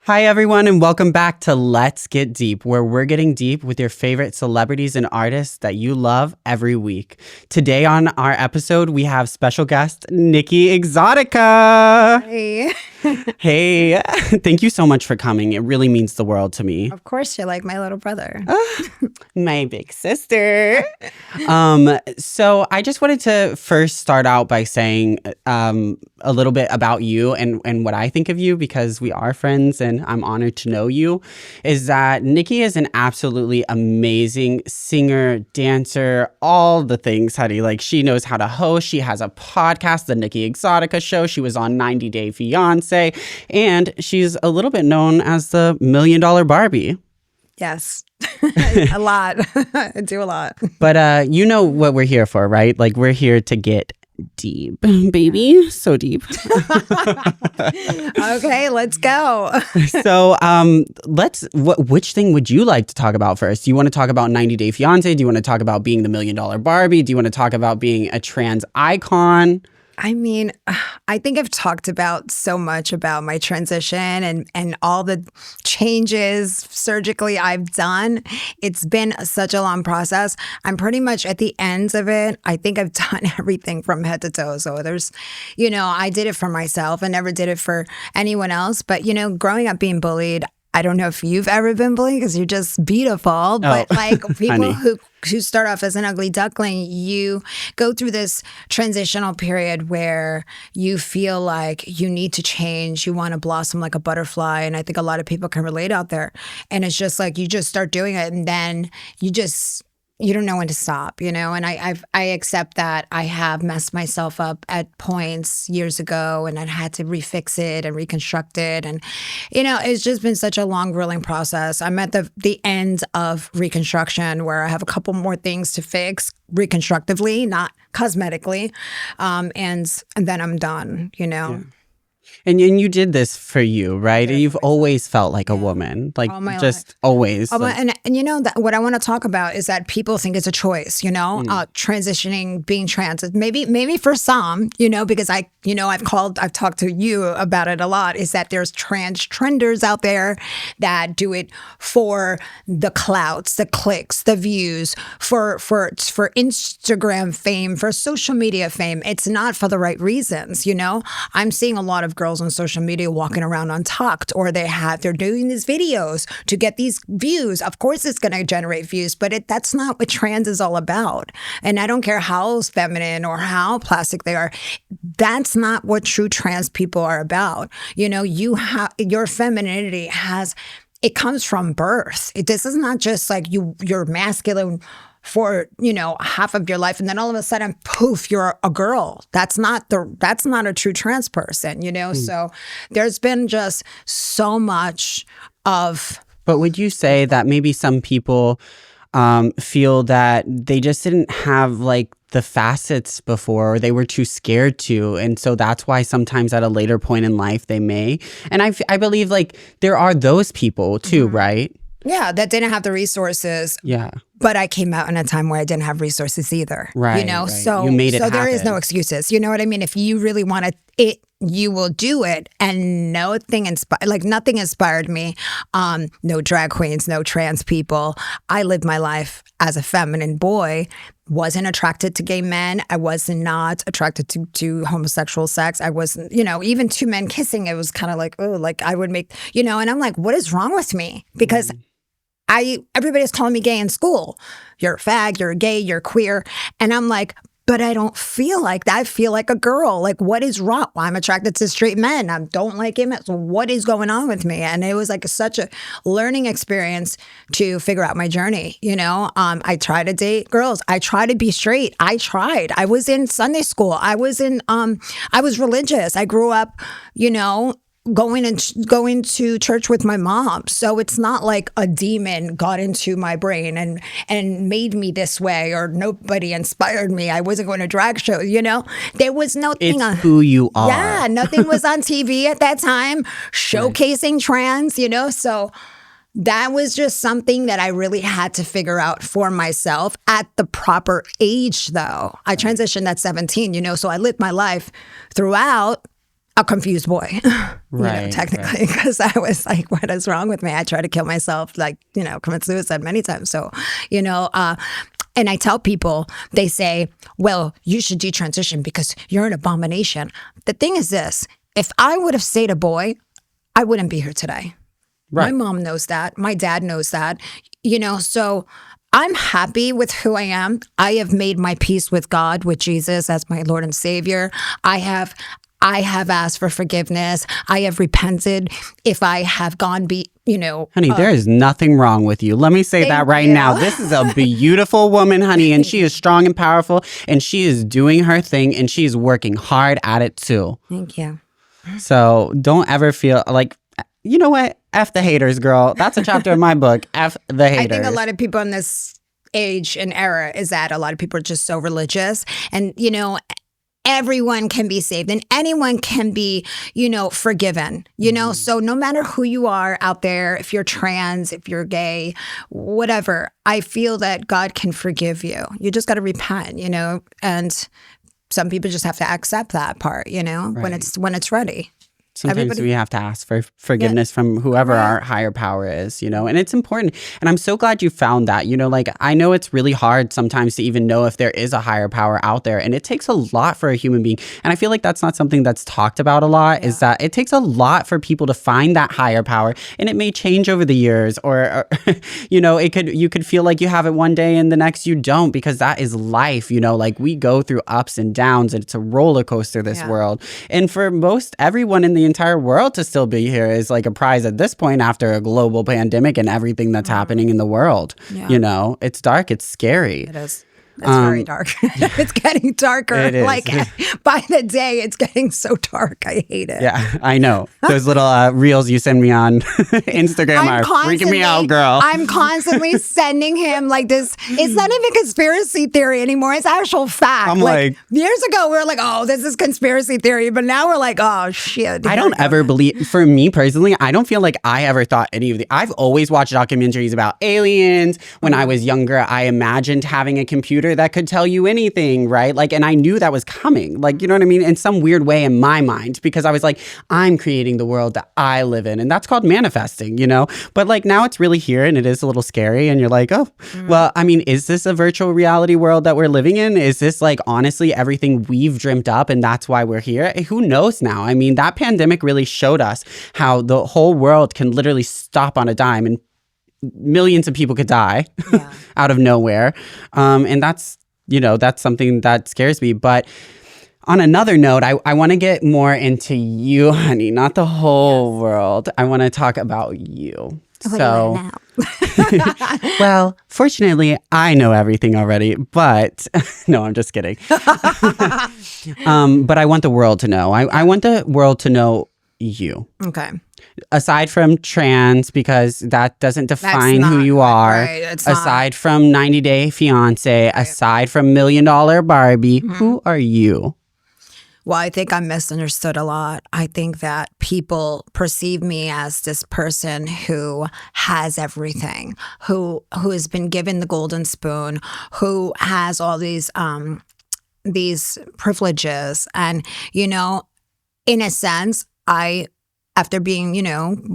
Hi, everyone, and welcome back to Let's Get Deep, where we're getting deep with your favorite celebrities and artists that you love every week. Today on our episode, we have special guest Nikki Exotica. Hey. Hey, thank you so much for coming. It really means the world to me. Of course, you're like my little brother. My big sister. So I just wanted to first start out by saying a little bit about you and what I think of you, because we are friends and I'm honored to know you, is that Nikki is an absolutely amazing singer, dancer, all the things, honey. Like, she knows how to host. She has a podcast, the Nikki Exotica Show. She was on 90 Day Fiancé, and she's a little bit known as the $1 Million Barbie. Yes, a lot. I do a lot. But you know what we're here for, right? Like, we're here to get deep, baby. So deep. Okay, let's go. So which thing would you like to talk about first? Do you want to talk about 90 Day Fiancé? Do you want to talk about being the $1 Million Barbie? Do you want to talk about being a trans icon? I mean, I think I've talked about so much about my transition and all the changes surgically I've done. It's been such a long process. I'm pretty much at the end of it. I think I've done everything from head to toe. So there's, I did it for myself. I never did it for anyone else. But, growing up being bullied, I don't know if you've ever been bullied because you're just beautiful, but like people who start off as an ugly duckling, you go through this transitional period where you feel like you need to change. You want to blossom like a butterfly. And I think a lot of people can relate out there. And it's just like you just start doing it and then you don't know when to stop, and I accept that I have messed myself up at points years ago and I had to refix it and reconstruct it. And, it's just been such a long, grueling process. I'm at the end of reconstruction where I have a couple more things to fix reconstructively, not cosmetically. And then I'm done, Yeah. And you did this for you, right? Yeah, You've always felt like a woman, like just life. always. And that what I want to talk about is that people think it's a choice, transitioning, being trans. Maybe for some, because I've talked to you about it a lot, is that there's trans trenders out there that do it for the clouts, the clicks, the views, for Instagram fame, for social media fame. It's not for the right reasons, I'm seeing a lot of girls on social media walking around untucked, or they're doing these videos to get these views. Of course it's going to generate views, but that's not what trans is all about. And I don't care how feminine or how plastic they are. That's not what true trans people are about. Your femininity it comes from birth. This is not just like you're masculine for, half of your life. And then all of a sudden, poof, you're a girl. That's not a true trans person, So there's been just so much of. But would you say that maybe some people feel that they just didn't have like the facets before, or they were too scared to, and so that's why sometimes at a later point in life they may. And I believe like there are those people too, right? Yeah, that didn't have the resources. Yeah. But I came out in a time where I didn't have resources either. Right. Right. So you made it so there happen. is no excuses. You know what I mean? If you really want it, you will do it. And nothing inspired me. No drag queens, no trans people. I lived my life as a feminine boy. Wasn't attracted to gay men. I was not attracted to homosexual sex. I wasn't, even two men kissing, it was kind of like, oh, like I would make, and I'm like, what is wrong with me? Because everybody's calling me gay in school. You're a fag, you're gay, you're queer. And I'm like, but I don't feel like that. I feel like a girl. Like, what is wrong? Well, I'm attracted to straight men. I don't like gay men. So what is going on with me? And it was like such a learning experience to figure out my journey. I try to date girls. I try to be straight. I tried. I was in Sunday school. I was religious. I grew up, going to church with my mom. So it's not like a demon got into my brain and made me this way, or nobody inspired me. I wasn't going to drag shows, There was nothing. It's who you are. Yeah, nothing was on TV at that time showcasing trans, So that was just something that I really had to figure out for myself at the proper age, though. I transitioned at 17, so I lived my life throughout. a confused boy, Right, technically, because I was like, what is wrong with me? I tried to kill myself, like, commit suicide many times. So, and I tell people, they say, well, you should detransition because you're an abomination. The thing is this, if I would have stayed a boy, I wouldn't be here today. Right. My mom knows that. My dad knows that, so I'm happy with who I am. I have made my peace with God, with Jesus as my Lord and Savior. I have asked for forgiveness. I have repented if I have gone Honey, there is nothing wrong with you. Let me say that right now. This is a beautiful woman, honey, and she is strong and powerful, and she is doing her thing, and she is working hard at it too. Thank you. So don't ever feel like, you know what? F the haters, girl. That's a chapter of my book. F the haters. I think a lot of people in this age and era is that a lot of people are just so religious, and everyone can be saved and anyone can be, forgiven, So no matter who you are out there, if you're trans, if you're gay, whatever, I feel that God can forgive you. You just got to repent, and some people just have to accept that part, Right. when it's ready. Sometimes we have to ask for forgiveness from whoever our higher power is, and it's important. And I'm so glad you found that, I know it's really hard sometimes to even know if there is a higher power out there. And it takes a lot for a human being. And I feel like that's not something that's talked about a lot, is that it takes a lot for people to find that higher power. And it may change over the years or you could feel like you have it one day and the next you don't, because that is life, we go through ups and downs and it's a roller coaster, this world. And for everyone in the entire world to still be here is like a prize at this point after a global pandemic and everything that's happening in the world. It's dark, it's scary. It is. It's very dark. It's getting darker. It is. Like by the day, it's getting so dark. I hate it. Yeah, I know. Those little reels you send me on Instagram are freaking me out, girl. I'm constantly sending him like this. It's not even conspiracy theory anymore. It's actual fact. I'm like years ago, we were like, oh, this is conspiracy theory. But now we're like, oh, shit. I don't ever believe, for me personally, I don't feel like I ever thought any of I've always watched documentaries about aliens. When I was younger, I imagined having a computer that could tell you anything, right? And I knew that was coming, you know what I mean? In some weird way in my mind, because I was like, I'm creating the world that I live in. And that's called manifesting, But now it's really here and it is a little scary. And you're like, oh, well, I mean, is this a virtual reality world that we're living in? Is this honestly everything we've dreamt up and that's why we're here? Who knows now? I mean, that pandemic really showed us how the whole world can literally stop on a dime and millions of people could die out of nowhere. And that's something that scares me. But on another note, I want to get more into you, honey, not the whole world. I want to talk about you. What do you want now? Well, fortunately, I know everything already, but no, I'm just kidding. But I want the world to know. I want the world to know you. Okay. Aside from trans, because that doesn't define who you are. Right, aside from 90 Day Fiance, aside from $1 Million Barbie, who are you? Well, I think I'm misunderstood a lot. I think that people perceive me as this person who has everything, who has been given the golden spoon, who has all these privileges. And, in a sense, after being,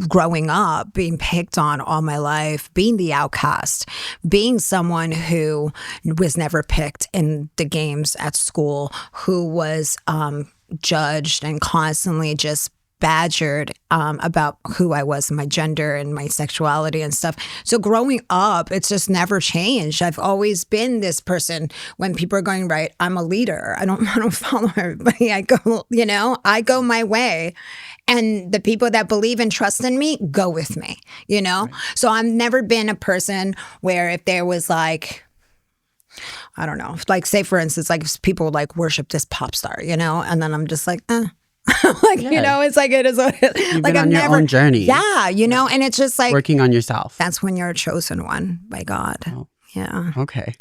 growing up, being picked on all my life, being the outcast, being someone who was never picked in the games at school, who was judged and constantly just badgered about who I was, my gender and my sexuality and stuff. So growing up, it's just never changed. I've always been this person. When people are going right, I'm a leader. I don't follow everybody. I go my way. And the people that believe and trust in me go with me, Right. So I've never been a person where if there was I don't know, say for instance, if people worship this pop star, and then I'm just like, it's like it is. You've been on your own journey. Yeah, and it's just working on yourself. That's when you're a chosen one by God. Oh. Yeah. Okay.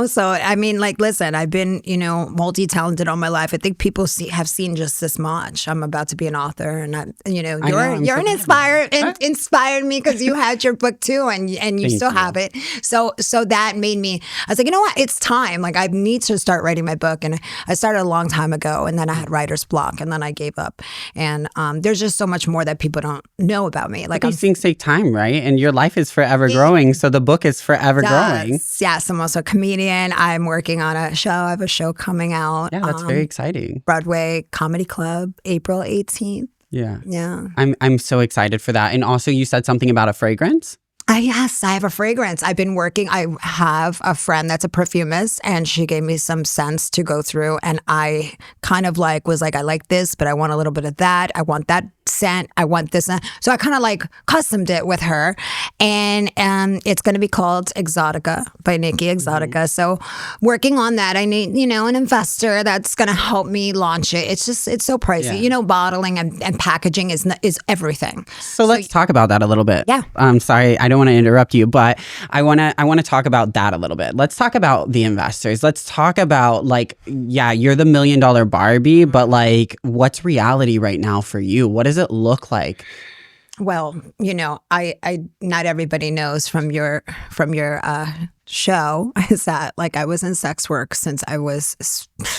So I mean, like, listen, I've been, multi-talented all my life. I think people have seen just this much. I'm about to be an author, and you're an inspired me because you had your book too, and you still have it. So that made me. I was like, you know what? It's time. Like, I need to start writing my book, and I started a long time ago, and then I had writer's block, and then I gave up. And there's just so much more that people don't know about me. Like, these things take time, right? And your life is forever growing, so the book is forever growing. Yes, I'm also a comedian. I'm working on a show. I have a show coming out. Yeah, that's very exciting. Broadway Comedy Club, April 18th. Yeah. Yeah. I'm so excited for that. And also, you said something about a fragrance? Yes, I have a fragrance. I've been working. I have a friend that's a perfumist, and she gave me some scents to go through. And I kind of was like, I like this, but I want a little bit of that. I want that scent. I want this. So I kind of customed it with her. And it's going to be called Exotica by Nikki Exotica. So working on that, I need, an investor that's going to help me launch it. It's so pricey. Yeah. Bottling and packaging is everything. So let's talk about that a little bit. Yeah. Sorry, I don't want to interrupt you, but I want to talk about that a little bit. Let's talk about the investors. Let's talk about you're the $1 million Barbie, but what's reality right now for you? What does it look like? Well, I not everybody knows from your show is that I was in sex work since I was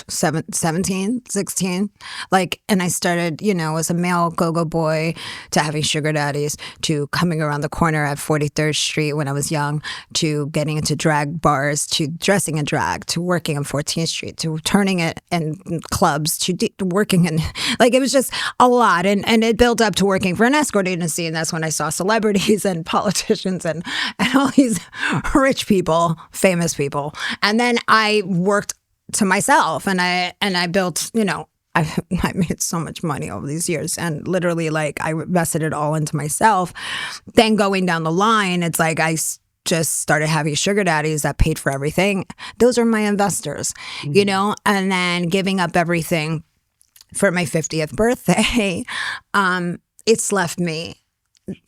17, 16. And I started, as a male go-go boy to having sugar daddies to coming around the corner at 43rd Street when I was young to getting into drag bars to dressing in drag to working on 14th Street to turning it in clubs to working in it was just a lot. And it built up to working for an escort agency. And that's when I saw celebrities and politicians and all these rich people, famous people. And then I worked to myself and I built, I made so much money over these years, and literally I invested it all into myself. Then going down the line, it's I just started having sugar daddies that paid for everything. Those are my investors, and then giving up everything for my 50th birthday. It's left me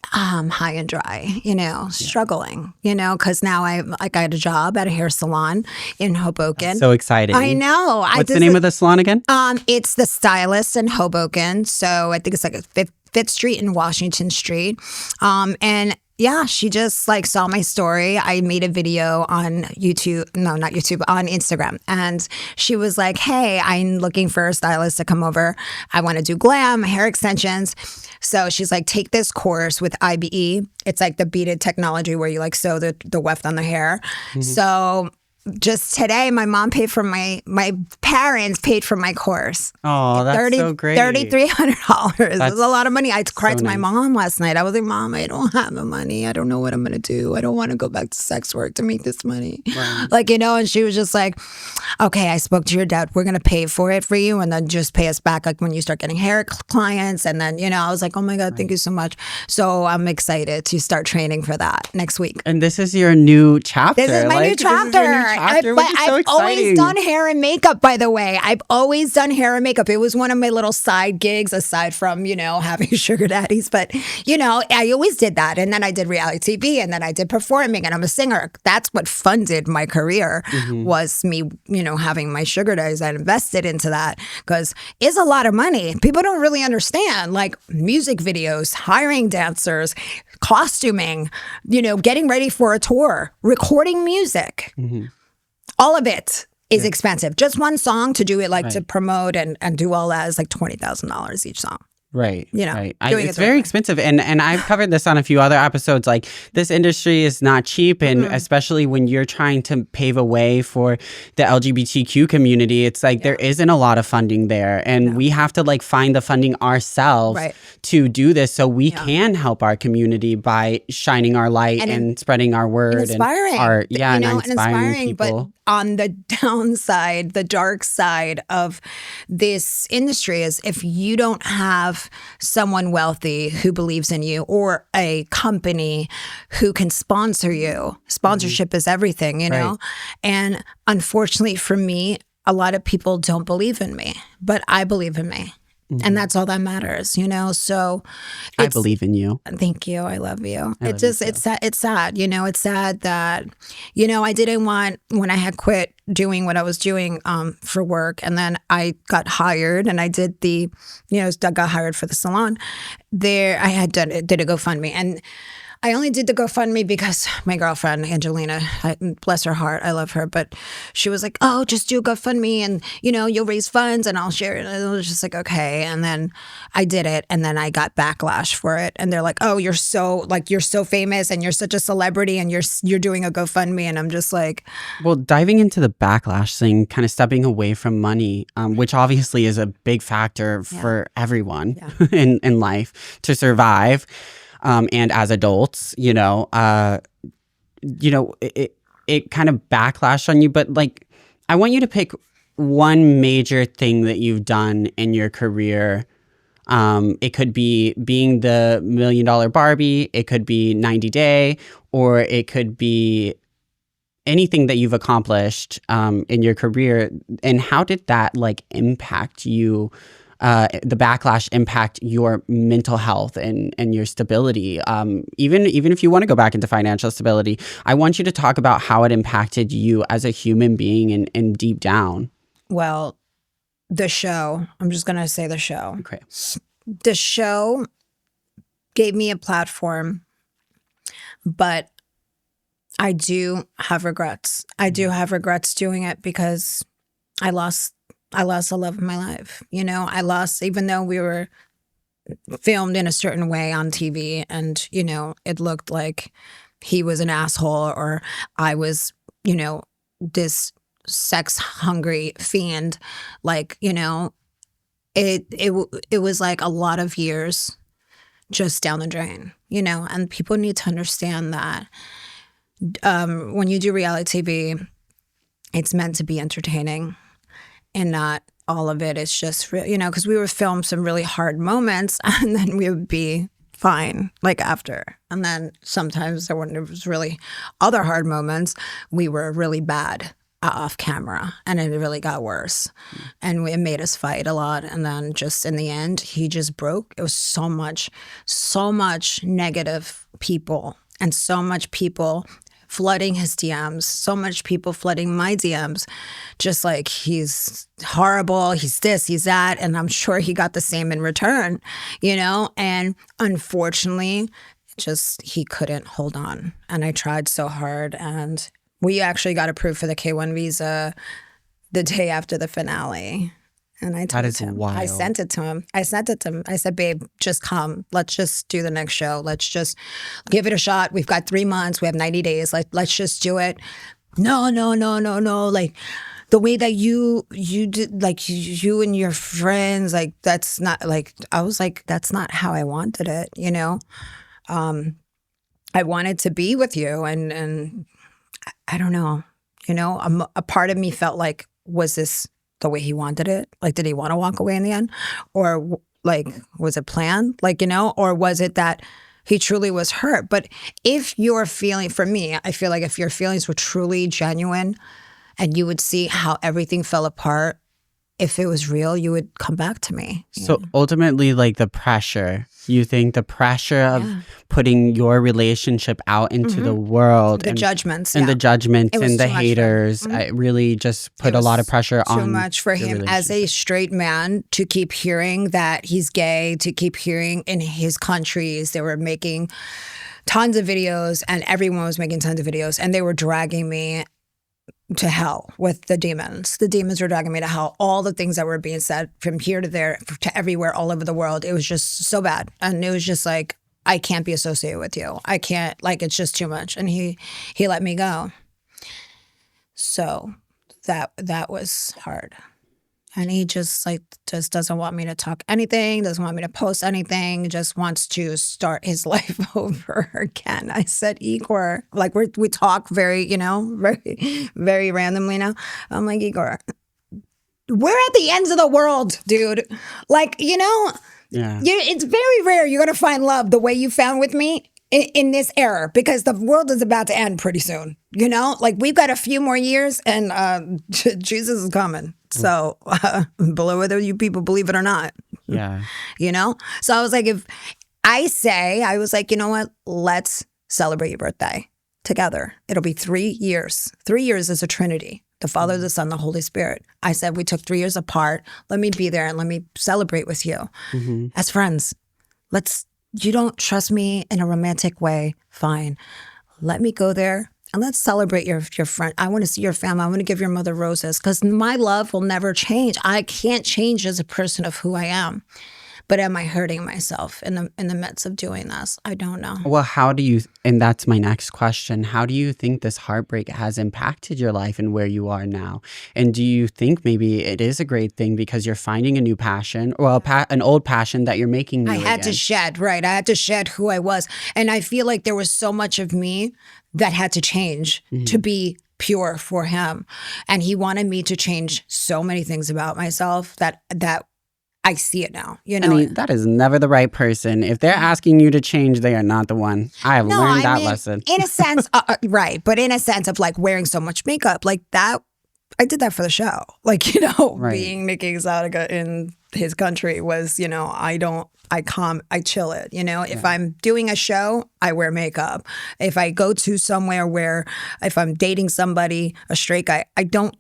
high and dry, struggling, because now I got a job at a hair salon in Hoboken. That's so exciting. I know. What's the name of the salon again? It's The Stylist in Hoboken. So I think it's at 5th Street and Washington Street. And yeah, she just saw my story. I made a video on YouTube. No, not YouTube, on Instagram. And she was like, hey, I'm looking for a stylist to come over. I want to do glam, hair extensions. So she's like, take this course with IBE. It's the beaded technology where you sew the weft on the hair. Mm-hmm. So just today, my mom paid for my parents paid for my course. Oh, that's so great. $3,300. That's a lot of money. I cried to my mom last night. I was like, Mom, I don't have the money. I don't know what I'm going to do. I don't want to go back to sex work to make this money. Right. And she was just like, okay, I spoke to your dad. We're going to pay for it for you. And then just pay us back when you start getting hair clients. And then, I was like, oh my God, thank you so much. So I'm excited to start training for that next week. And this is your new chapter. This is my new chapter. I've always done hair and makeup, by the way. I've always done hair and makeup. It was one of my little side gigs aside from, having sugar daddies. But, I always did that. And then I did reality TV and then I did performing and I'm a singer. That's what funded my career was me, having my sugar daddies. I invested into that because it's a lot of money. People don't really understand music videos, hiring dancers, costuming, getting ready for a tour, recording music. Mm-hmm. All of it is expensive. Just one song to do it to promote and do all that is $20,000 each song. Right. Right. It's very expensive. And I've covered this on a few other episodes. This industry is not cheap. And especially when you're trying to pave a way for the LGBTQ community, it's there isn't a lot of funding there. And we have to find the funding ourselves to do this so we can help our community by shining our light and spreading our word and inspiring. Art. Yeah, and inspiring people. But on the downside, the dark side of this industry is if you don't have someone wealthy who believes in you or a company who can sponsor you. Sponsorship is everything, you know? And unfortunately for me, a lot of people don't believe in me, but I believe in me. And that's all that matters, So I believe in you. Thank you. I love you. love you too. It's sad. It's sad, It's sad that, I didn't want, when I had quit doing what I was doing for work, and then I got hired, and I did I got hired for the salon. There, I had did a GoFundMe, and I only did the GoFundMe because my girlfriend, Angelina, bless her heart, I love her, but she was like, oh, just do a GoFundMe and, you'll raise funds and I'll share it. And I was just like, okay. And then I did it, and then I got backlash for it. And they're like, oh, you're so famous and you're such a celebrity and you're doing a GoFundMe. And I'm just like. Well, diving into the backlash thing, kind of stepping away from money, which obviously is a big factor for everyone in life to survive. And as adults, it kind of backlashed on you. But like, I want you to pick one major thing that you've done in your career. It could be being the $1 Million Barbie. It could be 90 Day, or it could be anything that you've accomplished in your career. And how did that impact you? The backlash impact your mental health and your stability. Even if you want to go back into financial stability, I want you to talk about how it impacted you as a human being and deep down. Well, the show, I'm just going to say the show. Okay. The show gave me a platform, but I do have regrets. I do have regrets doing it because I lost the love of my life. I lost, even though we were filmed in a certain way on TV and, it looked like he was an asshole or I was, this sex hungry fiend. It was like a lot of years just down the drain, and people need to understand that when you do reality TV, it's meant to be entertaining. And not all of it is just, because we would film some really hard moments and then we would be fine, after. And then sometimes when there was really other hard moments, we were really bad off camera and it really got worse. And it made us fight a lot. And then just in the end, he just broke. It was so much negative people and so much people flooding his DMs, so much people flooding my DMs, just like he's horrible, he's this, he's that, and I'm sure he got the same in return, and unfortunately, he couldn't hold on, and I tried so hard, and we actually got approved for the K-1 visa the day after the finale. And I told him, wild. I sent it to him. I said, babe, just come. Let's just do the next show. Let's just give it a shot. We've got 3 months. We have 90 days. Let's just do it. No. The way that you did, you and your friends, that's not, I was like, that's not how I wanted it, I wanted to be with you. And I don't know, a part of me felt like, was this the way he wanted it? Did he want to walk away in the end? Or was it planned? Or was it that he truly was hurt? But if you're feeling, for me, I feel like if your feelings were truly genuine and you would see how everything fell apart, if it was real, you would come back to me. So ultimately, the pressure, you think the pressure of putting your relationship out into the world. The judgments. And the judgments and the haters, it really just put a lot of pressure on. Too much for him as a straight man to keep hearing that he's gay, to keep hearing in his countries, they were making tons of videos and everyone was making tons of videos and they were dragging me to hell with the demons. The demons were dragging me to hell. All the things that were being said from here to there, to everywhere, all over the world. It was just so bad. And it was just like, I can't be associated with you. I can't, it's just too much. And he let me go. So that was hard. And he just doesn't want me to talk anything, doesn't want me to post anything, just wants to start his life over again. I said, Igor, we talk very, very, very randomly now. I'm like, Igor, we're at the ends of the world, dude. It's very rare you're going to find love the way you found with me in this era, because the world is about to end pretty soon. We've got a few more years and Jesus is coming. So below whether you people believe it or not. Yeah. You know? So I was like, I was like, you know what? Let's celebrate your birthday together. It'll be 3 years. 3 years is a Trinity. The Father, the Son, the Holy Spirit. I said, we took 3 years apart. Let me be there and let me celebrate with you as friends. You don't trust me in a romantic way. Fine. Let me go there and let's celebrate your friend. I want to see your family. I want to give your mother roses because my love will never change. I can't change as a person of who I am. But am I hurting myself in the midst of doing this? I don't know. Well, and that's my next question. How do you think this heartbreak has impacted your life and where you are now? And do you think maybe it is a great thing because you're finding a new passion or an old passion that you're making new I had to shed, right? I had to shed who I was. And I feel like there was so much of me that had to change to be pure for him. And he wanted me to change so many things about myself that I see it now, you know. I mean, that is never the right person. If they're asking you to change, they are not the one. I have learned that lesson. In a sense, right. But in a sense of like wearing so much makeup, like that, I did that for the show. Like, you know, being Nikki Exotica in his country was, you know, I chill it. You know, if I'm doing a show, I wear makeup. If I go to somewhere if I'm dating somebody, a straight guy, I don't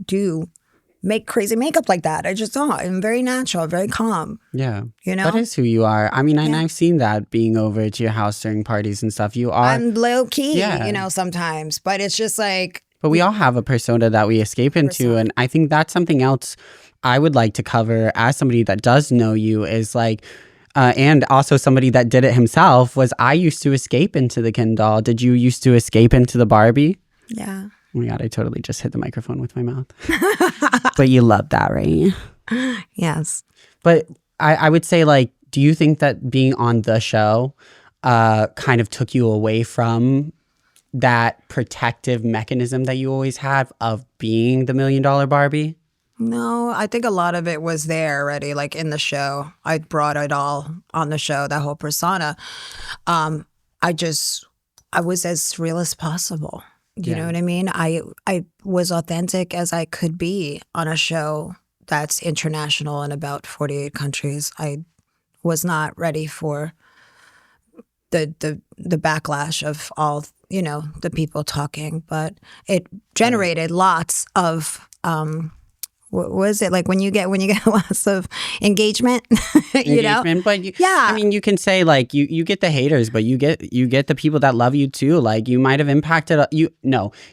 make crazy makeup like that. I just don't. I'm very natural, very calm. Yeah. You know? That is who you are. I mean, and I've seen that being over to your house during parties and stuff. You are. I'm low key, you know, sometimes. But it's just like. But we all have a persona that we escape into. And I think that's something else I would like to cover as somebody that does know you is like, and also somebody that did it himself was I used to escape into the Ken doll. Did you used to escape into the Barbie? Yeah. Oh my God, I totally just hit the microphone with my mouth. But you love that, right? Yes. But I would say, like, do you think that being on the show kind of took you away from that protective mechanism that you always had of being the $1 million Barbie? No, I think a lot of it was there already, like in the show. I brought it all on the show, that whole persona. I was as real as possible. You know what I mean? I was authentic as I could be on a show that's international in about 48 countries. I was not ready for the backlash of all, you know, the people talking, but it generated lots of what was it like when you get lots of engagement, you know? But I mean, you can say like you get the haters, but you get the people that love you too. Like you might have impacted you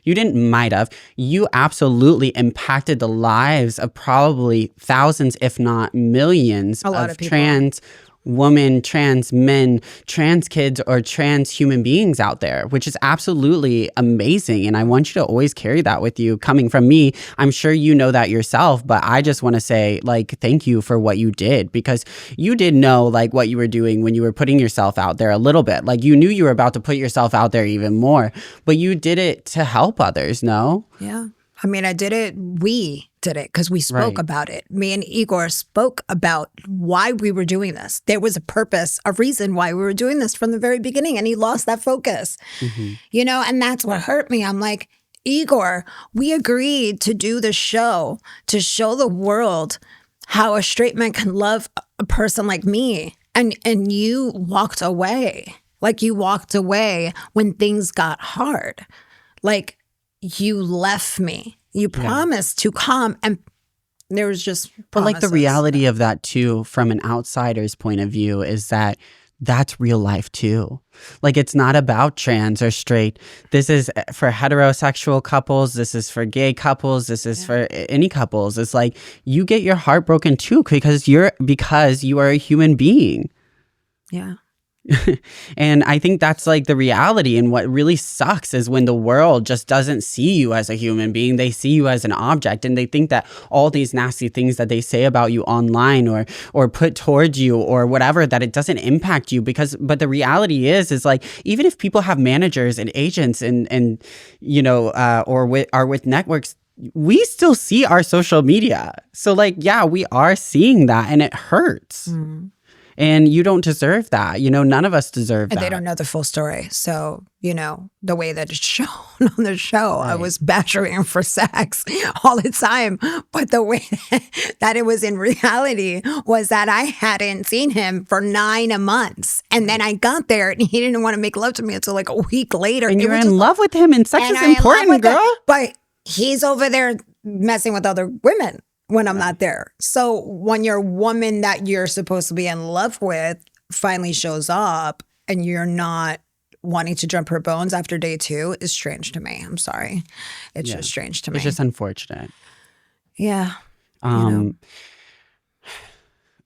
didn't might have. You absolutely impacted the lives of probably thousands, if not millions, of trans women, trans men, trans kids, or trans human beings out there, which is absolutely amazing. And I want you to always carry that with you. Coming from me, I'm sure you know that yourself, but I just want to say, like, thank you for what you did, because you did know, like, what you were doing when you were putting yourself out there a little bit. Like, you knew you were about to put yourself out there even more, but you did it to help others, no? Yeah. I mean, we did it because we spoke about it. Me and Igor spoke about why we were doing this. There was a purpose, a reason why we were doing this from the very beginning, and he lost that focus. You know, and that's what hurt me. I'm like, Igor, we agreed to do the show to show the world how a straight man can love a person like me. And you walked away. Like, you walked away when things got hard. Like, you left me. You promised to come, and there was just promises. But like the reality of that too, from an outsider's point of view, is that that's real life too. Like, it's not about trans or straight. This is for heterosexual couples. This is for gay couples. This is for any couples. It's like you get your heart broken too because you are a human being. Yeah. And I think that's like the reality. And what really sucks is when the world just doesn't see you as a human being. They see you as an object, and they think that all these nasty things that they say about you online or put towards you or whatever, that it doesn't impact you. But the reality is like, even if people have managers and agents and you know, are with networks, we still see our social media. So like, yeah, we are seeing that, and it hurts. And you don't deserve that. You know, none of us deserve that. And they don't know the full story. So, you know, the way that it's shown on the show, I was badgering him for sex all the time. But the way that it was in reality was that I hadn't seen him for 9 months. And then I got there and he didn't want to make love to me until like a week later. And you're in love with him, and sex is important, girl. But he's over there messing with other women when I'm not there. So when your woman that you're supposed to be in love with finally shows up and you're not wanting to jump her bones after day 2 is strange to me. I'm sorry. It's just strange to me. It's just unfortunate. Yeah.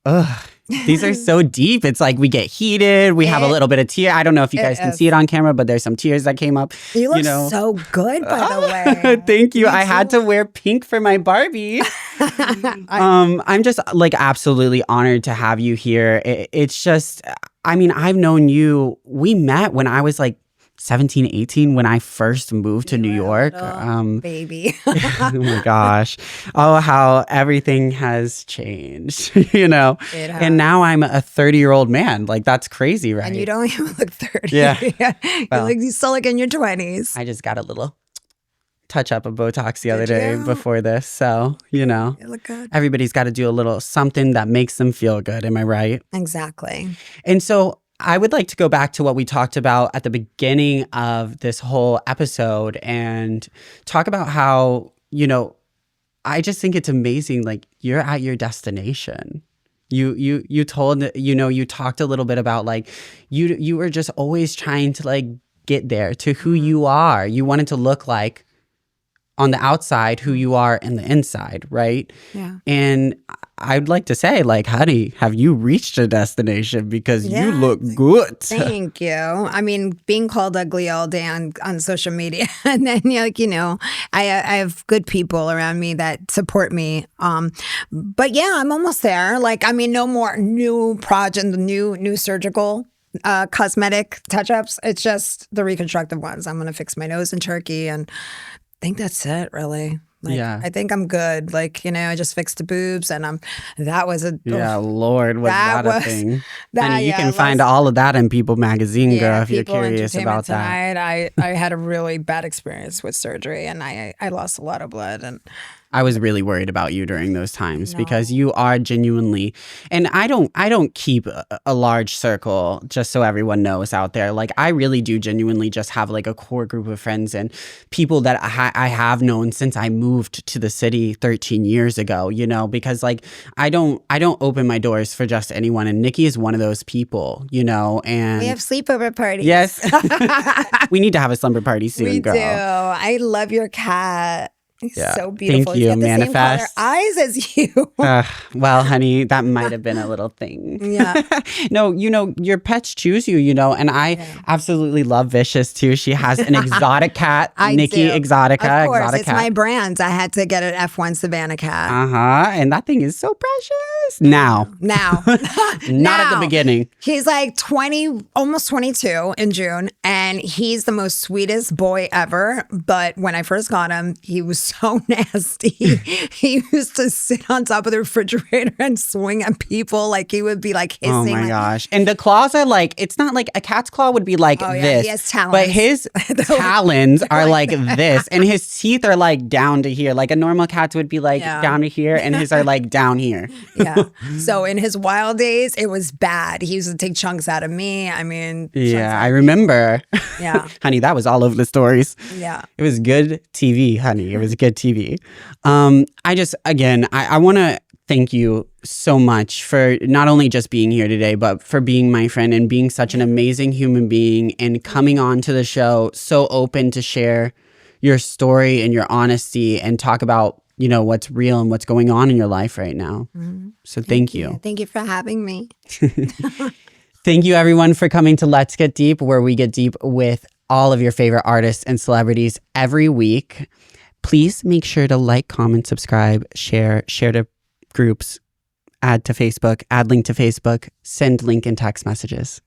Ugh. These are so deep. It's like we get heated. We have a little bit of tear. I don't know if you guys can see it on camera, but there's some tears that came up. You look so good, by the way. Thank you. I had to wear pink for my Barbie. I'm just like absolutely honored to have you here. It's just, I mean, I've known you. We met when I was like 17, 18 when I first moved to New York. Baby. Oh my gosh. Oh, how everything has changed, you know? And now I'm a 30-year-old man. Like, that's crazy, right? And you don't even look 30. Yeah. You're still like in your 20s. I just got a little touch up of Botox the other day before this. So, you know, you look good. Everybody's got to do a little something that makes them feel good. Am I right? Exactly. And so I would like to go back to what we talked about at the beginning of this whole episode and talk about how, you know, I just think it's amazing. Like, you're at your destination. You told, you know, you talked a little bit about like, you were just always trying to like get there to who you are. You wanted to look like on the outside who you are in the inside, right? Yeah. And I'd like to say, like, honey, have you reached a destination? Because you look good. Thank you. I mean, being called ugly all day on social media, and then like, you know, I have good people around me that support me. But yeah, I'm almost there. Like, I mean, no more new project, new surgical cosmetic touch-ups. It's just the reconstructive ones. I'm gonna fix my nose in Turkey, and I think that's it, really. Like, I think I'm good. Like, you know, I just fixed the boobs, and that was a... Lord, was that a thing? And you can find all of that in People magazine, girl, if you're curious about that. I had a really bad experience with surgery, and I lost a lot of blood, and... I was really worried about you during those times because you are genuinely, and I don't keep a large circle, just so everyone knows out there. Like, I really do genuinely just have like a core group of friends and people that I have known since I moved to the city 13 years ago, you know, because like I don't open my doors for just anyone. And Nikki is one of those people, you know, and we have sleepover parties. Yes. We need to have a slumber party soon, we girl. We do. I love your cat. He's so beautiful. Thank you, He's got the Manifest. same color eyes as you. Well, honey, that might have been a little thing. Yeah. No, you know, your pets choose you, you know, and I absolutely love Vicious too. She has an exotic cat, Nikki Exotica. Of course, exotic it's cat. my brand. I had to get an F1 Savannah cat. And that thing is so precious. Now. Not at the beginning. He's like 20, almost 22 in June, and he's the most sweetest boy ever. But when I first got him, he was so nasty. He used to sit on top of the refrigerator and swing at people. Like, he would be like hissing. Oh my gosh. And the claws are like, it's not like a cat's claw would be like this. He has talons. But his talons are like this. And his teeth are like down to here. Like a normal cat's would be like down to here. And his are like down here. Yeah. So in his wild days, it was bad. He used to take chunks out of me. I mean. Yeah, I remember. Yeah. Honey, that was all over the stories. Yeah. It was good TV, honey. It was good TV. I want to thank you so much for not only just being here today, but for being my friend and being such an amazing human being and coming on to the show so open to share your story and your honesty and talk about, you know, what's real and what's going on in your life right now. So thank you. Thank you for having me. Thank you, everyone, for coming to Let's Get Deep, where we get deep with all of your favorite artists and celebrities every week. Please make sure to like, comment, subscribe, share to groups, add to Facebook, add link to Facebook, send link in text messages.